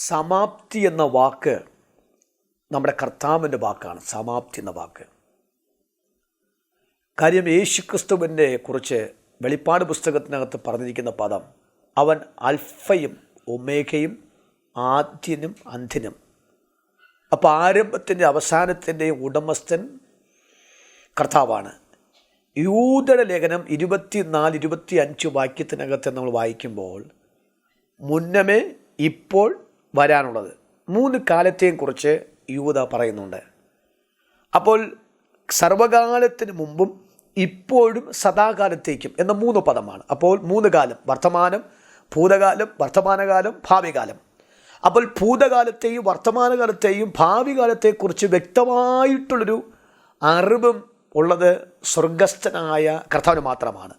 സമാപ്തി എന്ന വാക്ക് നമ്മുടെ കർത്താവിൻ്റെ വാക്കാണ്. സമാപ്തി എന്ന വാക്ക്. കാര്യം യേശുക്രിസ്തുവിനെ കുറിച്ച് വെളിപ്പാട് പുസ്തകത്തിനകത്ത് പറഞ്ഞിരിക്കുന്ന പദം, അവൻ അൽഫയും ഒമേഗയും ആദ്യനും അന്ത്യനും. അപ്പോൾ ആരംഭത്തിൻ്റെ അവസാനത്തിൻ്റെയും ഉടമസ്ഥൻ കർത്താവാണ്. യൂദയുടെ ലേഖനം 24-25 വാക്യത്തിനകത്ത് നമ്മൾ വായിക്കുമ്പോൾ മുന്നമേ ഇപ്പോൾ വരാനുള്ളത് 3 കാലത്തെയും കുറിച്ച് യൂദ പറയുന്നുണ്ട്. അപ്പോൾ സർവകാലത്തിന് മുമ്പും ഇപ്പോഴും സദാകാലത്തേക്കും എന്ന 3 പദമാണ്. അപ്പോൾ 3 കാലം, വർത്തമാനം, ഭൂതകാലം, വർത്തമാനകാലം, ഭാവികാലം. അപ്പോൾ ഭൂതകാലത്തെയും വർത്തമാനകാലത്തെയും ഭാവി കാലത്തെക്കുറിച്ച് വ്യക്തമായിട്ടുള്ളൊരു അറിവും ഉള്ളത് സ്വർഗസ്ഥനായ കർത്താവിന് മാത്രമാണ്.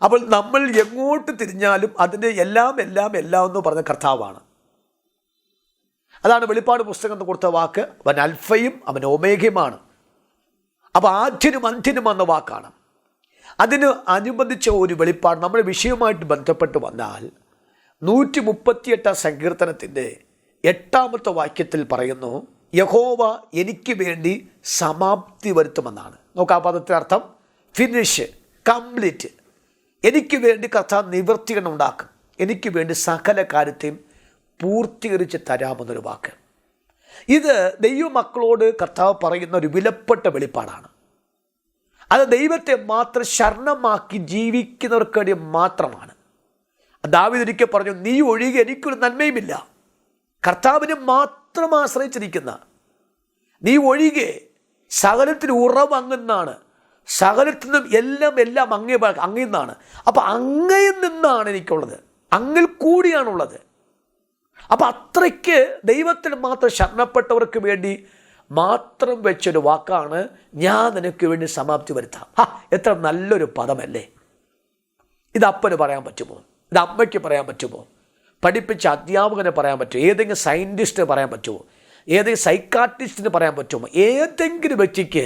അപ്പോൾ നമ്മൾ എങ്ങോട്ട് തിരിഞ്ഞാലും അതിൻ്റെ എല്ലാം എന്ന് പറഞ്ഞ കർത്താവാണ്. അതാണ് വെളിപ്പാട് പുസ്തകം കൊടുത്ത വാക്ക്. അവൻ അൽഫയും അവൻ ഒമേഗയുമാണ്. അപ്പോൾ ആദ്യനും അന്ത്യനും എന്ന വാക്കാണ്. അതിന് അനുബന്ധിച്ച ഒരു വെളിപ്പാട് നമ്മുടെ വിഷയവുമായിട്ട് ബന്ധപ്പെട്ട് വന്നാൽ 138 സങ്കീർത്തനത്തിൻ്റെ 8 വാക്യത്തിൽ പറയുന്നു, യഹോവ എനിക്ക് വേണ്ടി സമാപ്തി വരുത്തുമെന്നാണ്. നോക്കാം ആ പദത്തിൻ്റെ അർത്ഥം. Finish, complete. എനിക്ക് വേണ്ടി കർത്താവ് നിവൃത്തികൾ ഉണ്ടാക്കും. എനിക്ക് വേണ്ടി സകല കാര്യത്തെയും പൂർത്തീകരിച്ച് തരാമെന്നൊരു വാക്ക്. ഇത് ദൈവമക്കളോട് കർത്താവ് പറയുന്ന ഒരു വിലപ്പെട്ട വെളിപ്പാടാണ്. അത് ദൈവത്തെ മാത്രം ശരണമാക്കി ജീവിക്കുന്നവർക്ക് വേണ്ടി മാത്രമാണ്. ദാവീദ് ഒരിക്കൽ പറഞ്ഞു, നീ ഒഴികെ എനിക്കൊരു നന്മയുമില്ല. കർത്താവിനെ മാത്രം ആശ്രയിച്ചിരിക്കുന്ന, നീ ഒഴികെ സകലത്തിന് ഉറവ് അങ്ങെന്നാണ്. സകലത്തിൽ നിന്നും എല്ലാം അങ്ങയിൽ നിന്നാണ്. അപ്പം അങ്ങയിൽ നിന്നാണ് എനിക്കുള്ളത്, അങ്ങിൽ കൂടിയാണുള്ളത്. അപ്പം അത്രയ്ക്ക് ദൈവത്തിന് മാത്രം ശരണപ്പെട്ടവർക്ക് വേണ്ടി മാത്രം വെച്ചൊരു വാക്കാണ്, ഞാൻ നിനക്ക് വേണ്ടി സമാപ്തി വരുത്താം. എത്ര നല്ലൊരു പദമല്ലേ! ഇത് അപ്പന് പറയാൻ പറ്റുമോ? ഇത് അമ്മയ്ക്ക് പറയാൻ പറ്റുമോ? പഠിപ്പിച്ച അധ്യാപകന് പറയാൻ പറ്റുമോ? ഏതെങ്കിലും സയൻറ്റിസ്റ്റിന് പറയാൻ പറ്റുമോ? ഏതെങ്കിലും സൈക്കാട്രിസ്റ്റിന് പറയാൻ പറ്റുമോ? ഏതെങ്കിലും വ്യക്തിക്ക്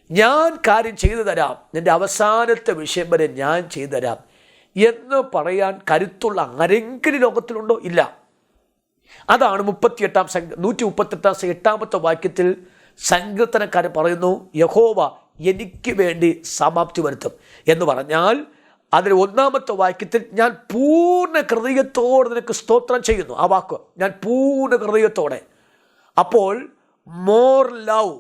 ഞാൻ കാര്യം ചെയ്തു തരാം, നിൻ്റെ അവസാനത്തെ വിഷയം വരെ ഞാൻ ചെയ്തു തരാം എന്ന് പറയാൻ കരുത്തുള്ള ആരെങ്കിലും ലോകത്തിലുണ്ടോ? ഇല്ല. അതാണ് 138 വാക്യത്തിൽ സങ്കീർത്തനക്കാരൻ പറയുന്നു, യഹോവ എനിക്ക് വേണ്ടി സമാപ്തി വരുത്തും എന്ന് പറഞ്ഞാൽ, അതിൽ 1 വാക്യത്തിൽ ഞാൻ പൂർണ്ണ ഹൃദയത്തോടെ നിനക്ക് സ്തോത്രം ചെയ്യുന്നു. ആ വാക്ക്, ഞാൻ പൂർണ്ണ ഹൃദയത്തോടെ. അപ്പോൾ more love,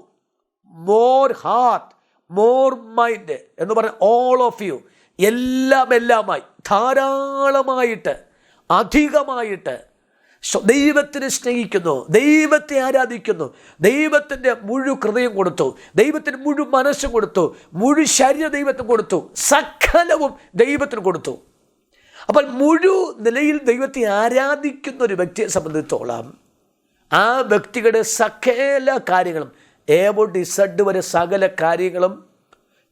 more heart, more mind എന്ന് പറഞ്ഞ ഓൾ ഓഫ് യു, എല്ലാമായി ധാരാളമായിട്ട് അധികമായിട്ട് ദൈവത്തിനെ സ്നേഹിക്കുന്നു, ദൈവത്തെ ആരാധിക്കുന്നു, ദൈവത്തിൻ്റെ മുഴു ഹൃദയം കൊടുത്തു, ദൈവത്തിന് മുഴു മനസ്സും കൊടുത്തു, മുഴു ശരീരം ദൈവത്തിന് കൊടുത്തു, സകലവും ദൈവത്തിന് കൊടുത്തു. അപ്പോൾ മുഴു നിലയിൽ ദൈവത്തെ ആരാധിക്കുന്ന ഒരു വ്യക്തിയെ സംബന്ധിച്ചോളം ആ വ്യക്തിയുടെ സകല കാര്യങ്ങളും A-Z വരെ സകല കാര്യങ്ങളും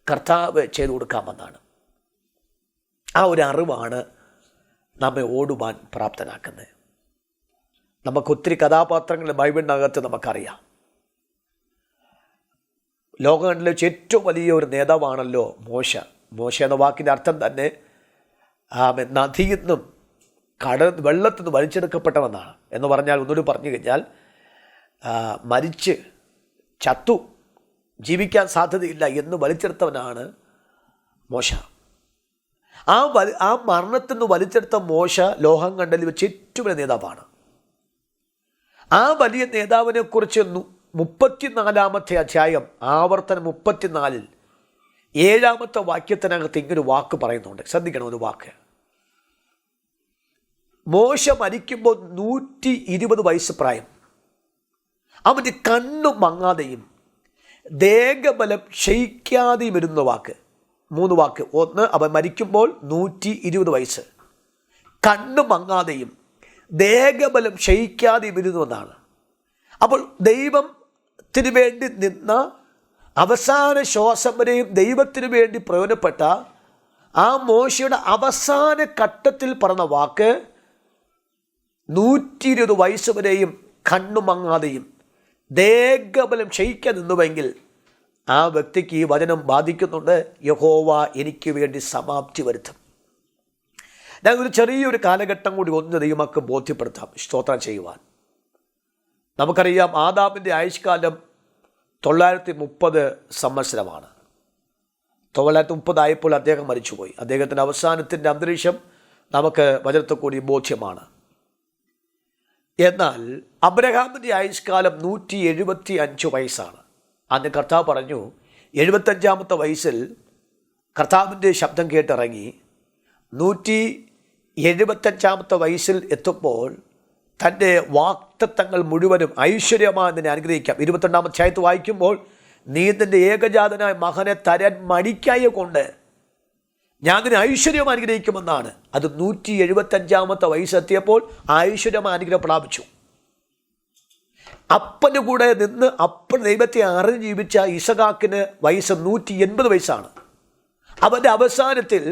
കർത്താവ് ചെയ്തു കൊടുക്കാമെന്നാണ്. ആ ഒരു അറിവാണ് നമ്മെ ഓടുവാൻ പ്രാപ്തനാക്കുന്നത്. നമുക്ക് ഒത്തിരി കഥാപാത്രങ്ങൾ ബൈബിളിനകത്ത് നമുക്കറിയാം. ലോകങ്ങളിൽ വെച്ച് ഏറ്റവും വലിയ ഒരു നേതാവാണല്ലോ മോശ. മോശ എന്ന വാക്കിൻ്റെ അർത്ഥം തന്നെ നദിയിൽ നിന്നും വെള്ളത്തിൽ നിന്ന് വലിച്ചെടുക്കപ്പെട്ടവെന്നാണ്. എന്ന് പറഞ്ഞാൽ, ഒന്നുകൂടി പറഞ്ഞു കഴിഞ്ഞാൽ, മരിച്ച് ചത്തു ജീവിക്കാൻ സാധ്യതയില്ല എന്ന് വലിച്ചെടുത്തവനാണ് മോശ. ആ മരണത്തിൽ നിന്ന് വലിച്ചെടുത്ത മോശ ലോകം കണ്ടതിൽ വെച്ച് ഏറ്റവും വലിയ നേതാവാണ്. ആ വലിയ നേതാവിനെ കുറിച്ച് 34 അധ്യായം ആവർത്തനം 34 7 വാക്യത്തിനകത്ത് ഇങ്ങനൊരു വാക്ക് പറയുന്നുണ്ട്. ശ്രദ്ധിക്കണം ഒരു വാക്ക്. മോശ മരിക്കുമ്പോൾ 120 വയസ്സ് പ്രായം. അവൻ്റെ കണ്ണു മങ്ങാതെയും ദേഹബലം ക്ഷയിക്കാതെയും ഇരുന്ന വാക്ക്. 3 വാക്ക്. ഒന്ന്, അവൻ മരിക്കുമ്പോൾ 120 വയസ്സ്, കണ്ണു മങ്ങാതെയും ദേഹബലം ക്ഷയിക്കാതെയും ഇരുന്നുവെന്നാണ്. അപ്പോൾ ദൈവത്തിന് വേണ്ടി നിന്ന അവസാന ശ്വാസം വരെയും ദൈവത്തിന് വേണ്ടി പ്രയോജനപ്പെട്ട ആ മോശയുടെ അവസാന ഘട്ടത്തിൽ പറഞ്ഞ വാക്ക് 120 വയസ്സ് വരെയും കണ്ണു മങ്ങാതെയും ദേഹബലം ക്ഷയിക്കാൻ നിന്നുവെങ്കിൽ ആ വ്യക്തിക്ക് ഈ വചനം ബാധിക്കുന്നുണ്ട്. യഹോവ എനിക്ക് വേണ്ടി സമാപ്തി വരുത്തും. ഞാൻ ഒരു ചെറിയൊരു കാലഘട്ടം കൂടി ഒന്ന് ദൈവമക്ക് ബോധ്യപ്പെടുത്താം സ്തോത്രം ചെയ്യുവാൻ. നമുക്കറിയാം ആദാമിൻ്റെ ആയുഷ്കാലം 930 സംവത്സരമാണ്. 930 ആയപ്പോൾ അദ്ദേഹം മരിച്ചുപോയി. അദ്ദേഹത്തിൻ്റെ അവസാനത്തിൻ്റെ അന്തരീക്ഷം നമുക്ക് വചനത്തിൽ കൂടി ബോധ്യമാണ്. എന്നാൽ അബ്രഹാമിൻ്റെ ആയുഷ്കാലം 175 വയസ്സാണ്. അന്ന് കർത്താവ് പറഞ്ഞു 75-ാമത്തെ വയസ്സിൽ കർത്താവിൻ്റെ ശബ്ദം കേട്ടിറങ്ങി 175-ാമത്തെ വയസ്സിൽ എത്തുമ്പോൾ തൻ്റെ വാഗ്ദത്തങ്ങൾ മുഴുവനും ഐശ്വര്യമായി നിന്നെ അനുഗ്രഹിക്കാം. 22-ാം അധ്യായത്തിൽ വായിക്കുമ്പോൾ നീ നിന്റെ ഏകജാതനായ മകനെ തരാൻ മടിക്കായ കൊണ്ട് ഞാൻ നിന്നെ ഐശ്വര്യം അനുഗ്രഹിക്കുമെന്നാണ്. അത് 175-ാമത്തെ വയസ്സെത്തിയപ്പോൾ ഐശ്വര്യം അനുഗ്രഹം പ്രാപിച്ചു. അപ്പന് കൂടെ നിന്ന് അപ്പൻ ദൈവത്തെ അറിഞ്ഞ് ജീവിച്ച ഇസഹാക്കിന് വയസ്സ് 180 വയസ്സാണ്. അവൻ്റെ അവസാനത്തിൽ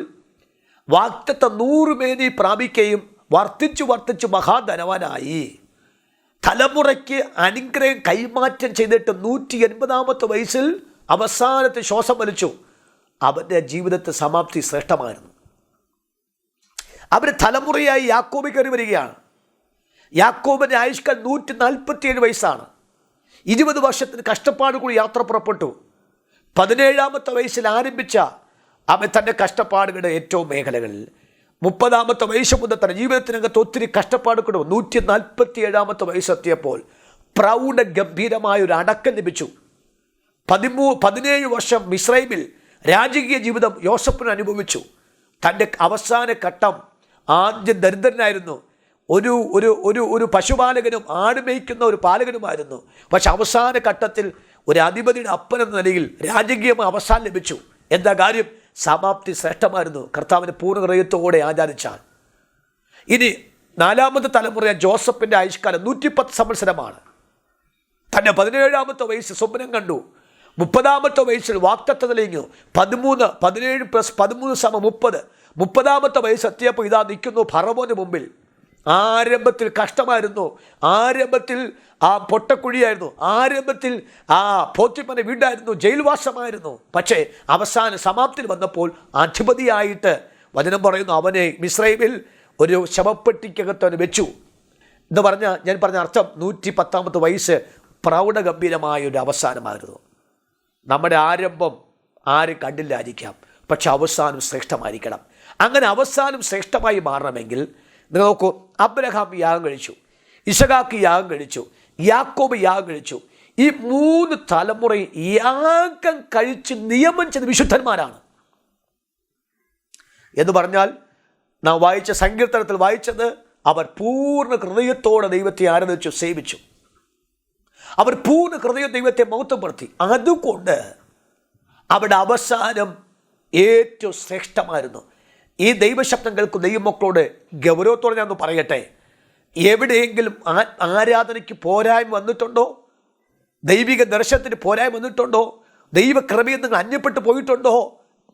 വാഗ്ദത്തം 100 മേനി പ്രാപിക്കുകയും വർദ്ധിച്ചു മഹാധനവാനായി. തലമുറയ്ക്ക് അനുഗ്രഹം കൈമാറ്റം ചെയ്തിട്ട് 180-ാമത്തെ വയസ്സിൽ അവസാനത്തെ ശ്വാസം വലിച്ചു. അവൻ്റെ ജീവിതത്തെ സമാപ്തി ശ്രേഷ്ഠമായിരുന്നു. അവന് തലമുറയായി യാക്കോബ് കയറി വരികയാണ്. യാക്കോബിൻ്റെ ആയുഷ്കാൽ 147 വയസ്സാണ്. 20 വർഷത്തിന് കഷ്ടപ്പാട് കൂടി യാത്ര പുറപ്പെട്ടു. 17-ാമത്തെ വയസ്സിൽ ആരംഭിച്ച അവൻ തൻ്റെ കഷ്ടപ്പാടുകളുടെ ഏറ്റവും മേഖലകളിൽ 30-ാമത്തെ വയസ്സ് മുതൽ തന്നെ ജീവിതത്തിനകത്ത് ഒത്തിരി കഷ്ടപ്പാട് കൂടെ 147-ാമത്തെ വയസ്സെത്തിയപ്പോൾ പ്രൗഢ ഗംഭീരമായൊരു അടക്കം ലഭിച്ചു. 17 വർഷം മിസ്രൈമിൽ രാജകീയ ജീവിതം യോസഫിന് അനുഭവിച്ചു. തൻ്റെ അവസാന ഘട്ടം ആദ്യം ദരിദ്രനായിരുന്നു. ഒരു ഒരു ഒരു ഒരു പശുപാലകനും ആടുമേയ്ക്കുന്ന ഒരു പാലകനുമായിരുന്നു. പക്ഷെ അവസാന ഘട്ടത്തിൽ ഒരു അധിപതിയുടെ അപ്പനെന്ന നിലയിൽ രാജകീയമായ അവസാനം ലഭിച്ചു. എന്താ കാര്യം? സമാപ്തി ശ്രേഷ്ഠമായിരുന്നു. കർത്താവിൻ്റെ പൂർണ്ണ ഹൃദയത്തോടെ ആചാരിച്ചാൽ. ഇനി 4-ാമത്തെ തലമുറ ജോസഫിൻ്റെ ആയുഷ്കാലം 110 സംവത്സരമാണ്. തൻ്റെ 17-ാമത്തെ വയസ്സ് സ്വപ്നം കണ്ടു. 30-ാമത്തെ വയസ്സിൽ വാഗ്ദത്തത്തിലേക്കു 17 + 13 = 30. 30-ാമത്തെ വയസ്സ് എത്തിയപ്പോൾ ഇതാ നിൽക്കുന്നു ഫറവോന് മുമ്പിൽ. ആരംഭത്തിൽ കഷ്ടമായിരുന്നു, ആരംഭത്തിൽ ആ പൊട്ടക്കുഴിയായിരുന്നു, ആരംഭത്തിൽ ആ പോത്തിപ്പൻ്റെ വീടായിരുന്നു, ജയിൽവാസമായിരുന്നു. പക്ഷേ അവസാന സമാപ്തിയിൽ വന്നപ്പോൾ അധിപതിയായിട്ട് വചനം പറയുന്നു അവനെ മിസ്രൈമിൽ ഒരു ശവപ്പെട്ടിക്കകത്ത് അവന് വെച്ചു എന്ന് പറഞ്ഞാൽ ഞാൻ പറഞ്ഞ അർത്ഥം 110-ാമത്തെ വയസ്സ് പ്രൗഢഗംഭീരമായൊരു അവസാനമായിരുന്നു. നമ്മുടെ ആരംഭം ആരും കണ്ടില്ലായിരിക്കാം, പക്ഷെ അവസാനം ശ്രേഷ്ഠമായിരിക്കണം. അങ്ങനെ അവസാനം ശ്രേഷ്ഠമായി മാറണമെങ്കിൽ നിങ്ങൾ നോക്കൂ, അബ്രഹാം യാഗം കഴിച്ചു, ഇസഹാക്ക് യാഗം കഴിച്ചു, യാക്കോബ് യാഗം കഴിച്ചു. ഈ 3 തലമുറയും യാഗം കഴിച്ച് നിയമം ചെയ്ത വിശുദ്ധന്മാരാണ് എന്ന് പറഞ്ഞാൽ നാം വായിച്ച സങ്കീർത്തനത്തിൽ വായിച്ചത് അവർ പൂർണ്ണ ഹൃദയത്തോടെ ദൈവത്തെ ആരാധിച്ചു സേവിച്ചു. അവർ പൂർണ്ണ ഹൃദയ ദൈവത്തെ മഹത്വപ്പെടുത്തി. അതുകൊണ്ട് അവിടെ അവസാനം ഏറ്റവും ശ്രേഷ്ഠമായിരുന്നു. ഈ ദൈവശബ്ദം കേൾക്കുന്ന ദൈവമക്കളോട് ഗൗരവത്തോടെ ഞാൻ ഒന്ന് പറയട്ടെ, എവിടെയെങ്കിലും ആരാധനയ്ക്ക് പോരായ്മ വന്നിട്ടുണ്ടോ? ദൈവിക ദർശനത്തിന് പോരായ്മ വന്നിട്ടുണ്ടോ? ദൈവകൃപയിൽ നിങ്ങൾ അന്യപ്പെട്ടു പോയിട്ടുണ്ടോ?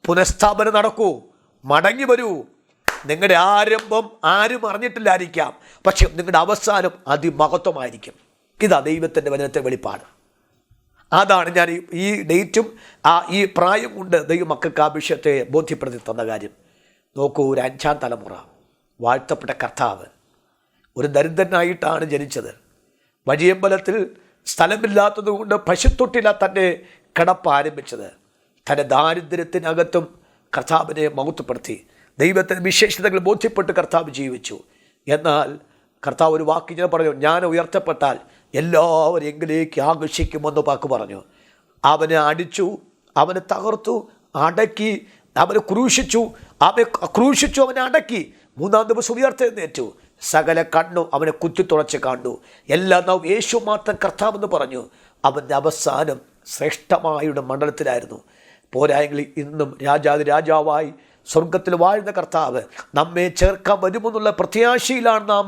പുനഃസ്ഥാപനം നടക്കൂ, മടങ്ങി വരൂ. നിങ്ങളുടെ ആരംഭം ആരും അറിഞ്ഞിട്ടില്ലായിരിക്കാം, പക്ഷെ നിങ്ങളുടെ അവസാനം അതിമഹത്വമായിരിക്കും. ഇതാ ദൈവത്തിൻ്റെ വചനത്തെ വെളിപ്പാട്. അതാണ് ഞാൻ ഈ ഡേറ്റും ഈ പ്രായം കൊണ്ട് ദൈവമക്കൾക്ക് ആ വിഷയത്തെ ബോധ്യപ്പെടുത്തി തന്ന കാര്യം. നോക്കൂ, ഒരു 5-ാം തലമുറ വാഴ്ത്തപ്പെട്ട കർത്താവ് ഒരു ദരിദ്രനായിട്ടാണ് ജനിച്ചത്. വഴിയമ്പലത്തിൽ സ്ഥലമില്ലാത്തത് കൊണ്ട് പശുത്തൊട്ടില തൻ്റെ കിടപ്പ് ആരംഭിച്ചത്. തൻ്റെ ദാരിദ്ര്യത്തിനകത്തും കർത്താവിനെ മഹത്വപ്പെടുത്തി ദൈവത്തിൻ്റെ വിശേഷതകൾ ബോധ്യപ്പെട്ട് കർത്താവ് ജീവിച്ചു. എന്നാൽ കർത്താവ് ഒരു വാക്ക് ഞാൻ പറഞ്ഞു, ഞാൻ ഉയർത്തപ്പെട്ടാൽ എല്ലാവരും എങ്കിലേക്ക് ആകർഷിക്കുമെന്ന് വാക്ക് പറഞ്ഞു. അവനെ അടിച്ചു, അവനെ തകർത്തു, അടക്കി, അവനെ ക്രൂശിച്ചു, അവനെ അടക്കി. 3-ാം ദിവസം ഉയർത്തെഴുന്നേറ്റു. സകല കണ്ണു അവനെ കുത്തിത്തുളച്ച് കണ്ടു. എല്ലാം നാം യേശു മാത്രം കർത്താവെന്ന് പറഞ്ഞു. അവൻ്റെ അവസാനം ശ്രേഷ്ഠമായുടെ മണ്ഡലത്തിലായിരുന്നു. പോരായെങ്കിൽ ഇന്നും രാജാവായി സ്വർഗത്തിൽ വാഴുന്ന കർത്താവ് നമ്മെ ചേർക്കാൻ വരുമെന്നുള്ള പ്രത്യാശയിലാണ് നാം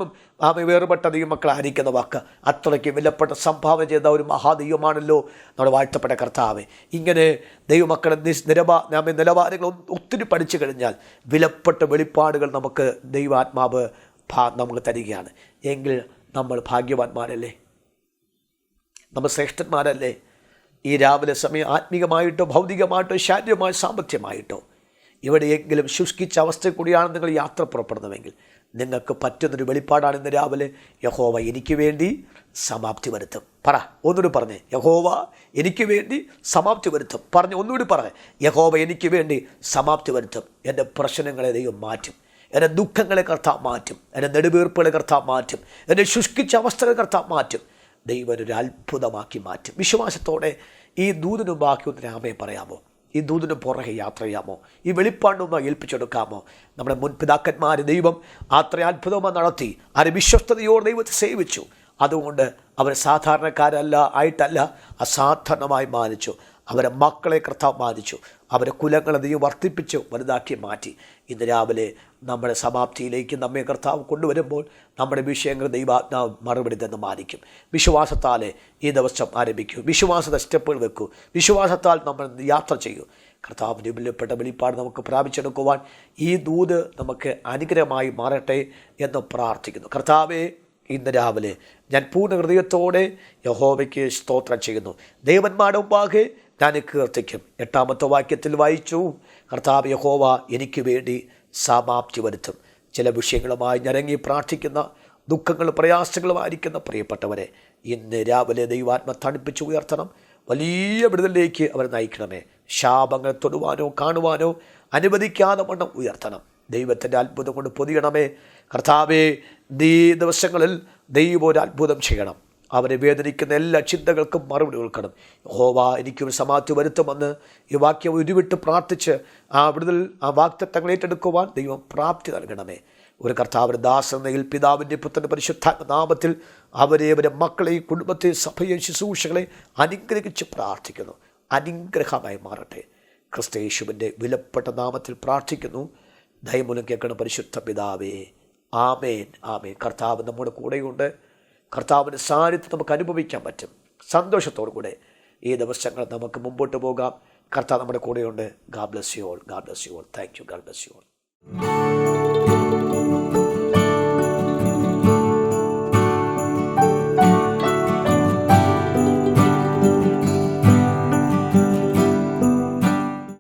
വേറുപെട്ട ദൈവമക്കളായിരിക്കുന്ന വാക്ക്. അത്രയ്ക്ക് വിലപ്പെട്ട സംഭാവന ചെയ്ത ഒരു മഹാദൈവമാണല്ലോ നമ്മുടെ വാഴ്ത്തപ്പെട്ട കർത്താവ്. ഇങ്ങനെ ദൈവമക്കളെ നിലവാരങ്ങൾ ഒത്തിരി പഠിച്ചു കഴിഞ്ഞാൽ വിലപ്പെട്ട വെളിപ്പാടുകൾ നമുക്ക് ദൈവാത്മാവ് നമുക്ക് തരികയാണ്. എങ്കിൽ നമ്മൾ ഭാഗ്യവാന്മാരല്ലേ? നമ്മൾ ശ്രേഷ്ഠന്മാരല്ലേ? ഈ രാവിലെ സമയം ആത്മീകമായിട്ടോ ഭൗതികമായിട്ടോ ശാരീരികമായോ സാമ്പത്തികമായിട്ടോ എവിടെയെങ്കിലും ശുഷ്കിച്ച അവസ്ഥയിൽ കൂടിയാണ് നിങ്ങൾ യാത്ര പുറപ്പെടുന്നതെങ്കിൽ നിങ്ങൾക്ക് പറ്റുന്നൊരു വെളിപ്പാടാണ് ഇന്ന് രാവിലെ. യഹോവ എനിക്ക് വേണ്ടി സമാപ്തി വരുത്തും. പറ, ഒന്നുകൂടി പറഞ്ഞേ, യഹോവ എനിക്ക് വേണ്ടി സമാപ്തി വരുത്തും. പറഞ്ഞ് ഒന്നുകൂടി പറഞ്ഞേ, യഹോവ എനിക്ക് വേണ്ടി സമാപ്തി വരുത്തും. എൻ്റെ പ്രശ്നങ്ങളെ ദൈവം മാറ്റും, എൻ്റെ ദുഃഖങ്ങളെ കർത്താവ് മാറ്റും, എൻ്റെ നെടുവീർപ്പുകളെ കർത്താവ് മാറ്റും, എൻ്റെ ശുഷ്കിച്ച അവസ്ഥകളെ കർത്താവ് മാറ്റും. ദൈവം ഒരു അത്ഭുതമാക്കി മാറ്റും. വിശ്വാസത്തോടെ ഈ ദൂതിന് ബാക്കി ഒന്ന് രാമയെ പറയാമോ? ഈ ദൂതിന് പുറകെ യാത്ര ചെയ്യാമോ? ഈ വെളിപ്പാടുമായി ഏൽപ്പിച്ചെടുക്കാമോ? നമ്മുടെ മുൻപിതാക്കന്മാർ ദൈവം അത്ര അത്ഭുതമായി നടത്തി, ആര് വിശ്വസ്തയോടെ ദൈവത്തെ സേവിച്ചു. അതുകൊണ്ട് അവർ സാധാരണക്കാരല്ല ആയിട്ടല്ല, അസാധാരണമായി മാനിച്ചു. അവരെ മക്കളെ കർത്താവ് മാനിച്ചു. അവരെ കുലങ്ങളെ ദൈവം വർദ്ധിപ്പിച്ച് വലുതാക്കി മാറ്റി. ഇന്ന് രാവിലെ നമ്മുടെ സമാപ്തിയിലേക്ക് നമ്മെ കർത്താവ് കൊണ്ടുവരുമ്പോൾ നമ്മുടെ വിഷയങ്ങൾ ദൈവാത്മാവ് മറുപടി തന്നെ മാനിക്കും. വിശ്വാസത്താലെ ഈ ദിവസം ആരംഭിക്കൂ. വിശ്വാസത്തെ സ്റ്റെപ്പുകൾ വെക്കൂ. വിശ്വാസത്താൽ നമ്മൾ യാത്ര ചെയ്യൂ. കർത്താവിൻ്റെ വിലപ്പെട്ട വെളിപ്പാട് നമുക്ക് പ്രാപിച്ചെടുക്കുവാൻ ഈ ദൂത് നമുക്ക് അനുഗ്രഹമായി മാറട്ടെ എന്ന് പ്രാർത്ഥിക്കുന്നു. കർത്താവേ, ഇന്ന് രാവിലെ ഞാൻ പൂർണ്ണ ഹൃദയത്തോടെ യഹോവയ്ക്ക് സ്തോത്രം ചെയ്യുന്നു. ദേവന്മാരുടെ മുമ്പാകെ ഞാൻ കീർത്തിക്കും. 8-ാമത്തെ വാക്യത്തിൽ വായിച്ചു, കർത്താവ് യഹോവ എനിക്ക് വേണ്ടി സമാപ്തി വരുത്തും. ചില വിഷയങ്ങളുമായി ഞരങ്ങി പ്രാർത്ഥിക്കുന്ന, ദുഃഖങ്ങളും പ്രയാസങ്ങളുമായിരിക്കുന്ന പ്രിയപ്പെട്ടവരെ ഇന്ന് രാവിലെ ദൈവാത്മ തണുപ്പിച്ച് ഉയർത്തണം. വലിയ വിടുതലിലേക്ക് അവർ നയിക്കണമേ. ശാപങ്ങൾ തൊടുവാനോ കാണുവാനോ അനുവദിക്കാതെ വണ്ണം ഉയർത്തണം. ദൈവത്തിൻ്റെ അത്ഭുതം കൊണ്ട് പൊതിയണമേ. കർത്താവേ, ഈ ദിവസങ്ങളിൽ ദൈവം ഒരു അത്ഭുതം ചെയ്യണം. അവരെ വേദനിക്കുന്ന എല്ലാ ചിന്തകൾക്കും മറുപടി കൊടുക്കണം. യഹോവ എനിക്കൊരു സമാപ്തി വരുത്തുമെന്ന് ഈ വാക്യം ഉരുവിട്ട് പ്രാർത്ഥിച്ച് ആ വിടുതൽ, ആ വാഗ്ദത്തങ്ങൾ ഏറ്റെടുക്കുവാൻ ദൈവം പ്രാപ്തി നൽകണമേ. ഒരു കർത്താവിൻ്റെ ദാസനെയിൽ പിതാവിൻ്റെ പുത്രൻ്റെ പരിശുദ്ധാത്മ നാമത്തിൽ അവരെ മക്കളെയും കുടുംബത്തെയും സഭയെയും ശുശ്രൂഷകളെ അനുഗ്രഹിച്ച് പ്രാർത്ഥിക്കുന്നു. അനുഗ്രഹമായി മാറട്ടെ. ക്രിസ്തയേശുവിൻ്റെ വിലപ്പെട്ട നാമത്തിൽ പ്രാർത്ഥിക്കുന്നു. ദയമൂലം കേൾക്കണം പരിശുദ്ധ പിതാവേ. ആമേൻ, ആമേൻ. കർത്താവ് നമ്മുടെ കൂടെയുണ്ട്. കർത്താവിൻ്റെ സാന്നിധ്യം നമുക്ക് അനുഭവിക്കാൻ പറ്റും. സന്തോഷത്തോടു കൂടെ ഈ ദിവസങ്ങൾ നമുക്ക് മുമ്പോട്ട് പോകാം. കർത്താവ് നമ്മുടെ കൂടെയുണ്ട്. God bless you all. God bless you all. Thank you. God bless you all.